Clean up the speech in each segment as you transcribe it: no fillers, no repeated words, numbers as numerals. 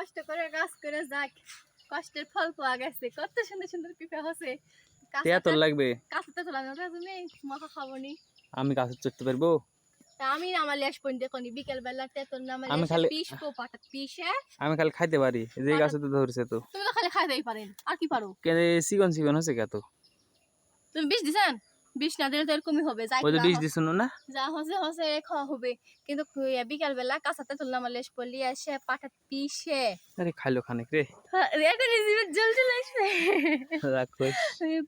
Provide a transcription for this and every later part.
কষ্ট করে কাজ করে যাক, কষ্টের ফল পাওয়া গেছে। কত সুন্দর সুন্দর পিঠা হচ্ছে। তোর লাগবে কাঁচাতে তো লাগবে না, তুমি মাখা খাবো নি। আমি কাছে চড়তে পারবো? তা আমি আমার লেশ পয়েন্টে কোনি বিকেল বেলা তেতন নামে আমি লেশ খালি পিষবো পাটা পিষে। আমি খালি খাইতে পারি, যে গাছে তো ধরছে তো। তুমি তো খালি খাইতেই পারেন, আর কি পারো? কেন চিকন চিকন হচ্ছে কত? তুমি বিষ দিছেন? বিষ না দিলে তো এরকমই হবে। যাই ওই তো বিষ দিছ না? যা হচ্ছে হচ্ছে খাওয়া হবে, কিন্তু বিকাল বেলা কাঁচাতে তুললাম আমার লেশ পড়লি এসে পাটা পিষে। আরে খাইলো খানিক রে। এখন রিজিমের জল চলে আসবে। রাখো।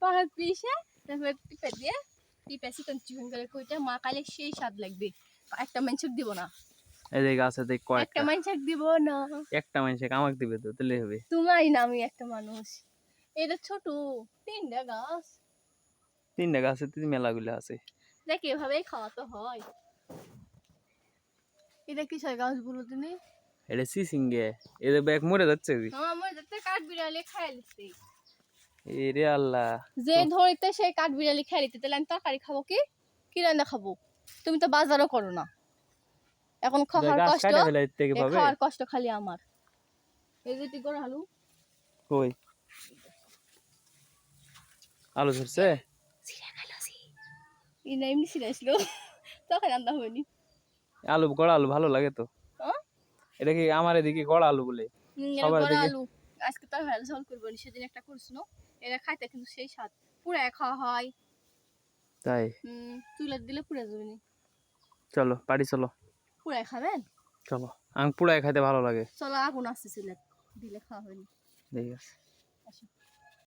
পাটা পিষে তারপর টিপে দিয়ে টিপে চিকন চিকন করে কইটা মা কালে সেই স্বাদ লাগবে। একটা মানুষক দিব না, এই যে গাছে দেখ একটা কয়েকটা। মানুষক দিব না, একটা মানুষকে আমাকে দিবে তো, তাহলে হবে। তোমারই না, আমি একটা মানুষ। এটা ছোট 3টা গাছ, 3টা গাছে তিন মেলাগুলো আছে। দেখ এভাবেই খাওয়া তো হয়। এটা কিসের গাছ বলো তুমি? এটা সিসিঙ্গে, এদের ব্যাগ মরে যাচ্ছে। আমার যাতে কাঠ বিড়ালি খাই লিখতে, এ রে আল্লাহ, যে ধরিতে সেই কাঠ বিড়ালি খাই লিখতে, তাহলে আমি তরকারি খাবো কি, কি রান্না খাবো? তুমি তো বাজারও করো না, এখন খাওয়ার গাছ কষ্ট, কাটা ফেলে থেকে এই পাবে। খাওয়ার কষ্ট খালি আমার। এই যে তুই করে আলু কই আলু ধরছে? এমনি ছিলাইছিল, তখন রান্না হয়নি। আলু গড়া আলু ভালো লাগে তো। এটা কি আমার এদিকে গড়া আলু বলে, সবার গড়া এদিকে আলু আজকে তো ঝোল করবো নি, সেদিন একটা করছিল, এটা খাইতে কিন্তু সেই স্বাদ, পুরাই খাওয়া হয়। তাই চুলে দিলে পুড়ে যাবে নি। চলো বাড়ি চলো। পুরাই খাবেন? চলো, আমি পুড়াই খাইতে ভালো লাগে। চলো, আগুন আসছে চুলে দিলে খাওয়া হয়নি। ঠিক আছে। আসো।